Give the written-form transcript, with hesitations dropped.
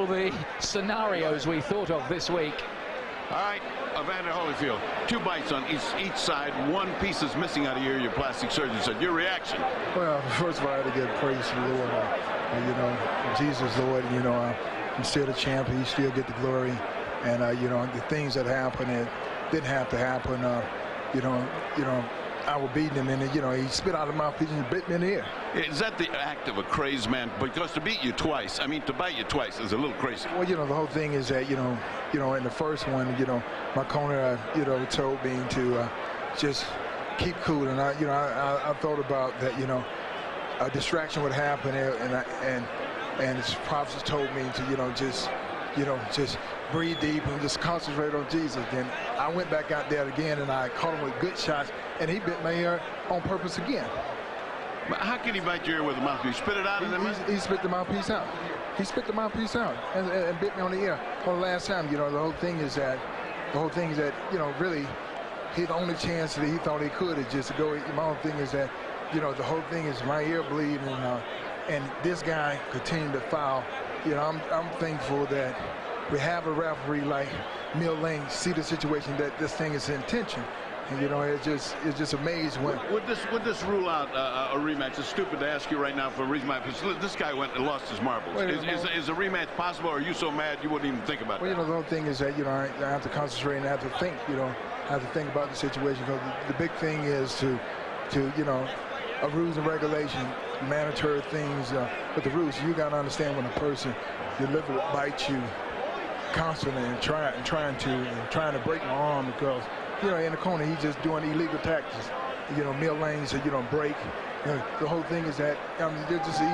all the scenarios we thought of this week. All right, Evander Holyfield, 2 bites on each side. 1 piece is missing out of your plastic surgeon said. Your reaction? Well, first of all, I had to give praise to the Lord. You know, Jesus, Lord, you know, I'm still the champion. You still get the glory. And, you know, the things that happened, it didn't have to happen. You know, I was beating him, and, you know, he spit out of my mouthpiece and bit me in the ear. Is that the act of a crazed man? Because to beat you twice, I mean, to bite you twice is a little crazy. Well, you know, the whole thing is that, you know, in the first one, you know, my corner, you know, told me to just keep cool. And, I thought about that, you know, a distraction would happen, and his prophets told me to, you know, just breathe deep and just concentrate on Jesus. Then I went back out there again, and I caught him with good shots, and he bit my ear on purpose again. But how can he bite your ear with a mouthpiece? Spit it out and then he spit the mouthpiece out. He spit the mouthpiece out and bit me on the ear. For the last time, you know, the whole thing is that, you know, really, the only chance that he thought he could is just to go. My whole thing is that, you know, the whole thing is my ear bleeding, and this guy continued to foul. You know, I'm thankful that we have a referee like Mill Lane see the situation that this thing is intention. And, you know, it's just amazing when. Would this rule out a rematch? It's stupid to ask you right now for a rematch. This guy went and lost his marbles. Well, is a rematch possible, or are you so mad you wouldn't even think about well, that? You know, the whole thing is that, you know, I have to concentrate and I have to think, you know, I have to think about the situation. Because the big thing is to you know, rules and regulation, mandatory things. But the rules, you got to understand when a person deliberately bites you constantly and trying to break my arm, because, you know, in the corner he's just doing illegal tactics. You know, Mill Lane said, you don't break. You know, the whole thing is that they're just easy.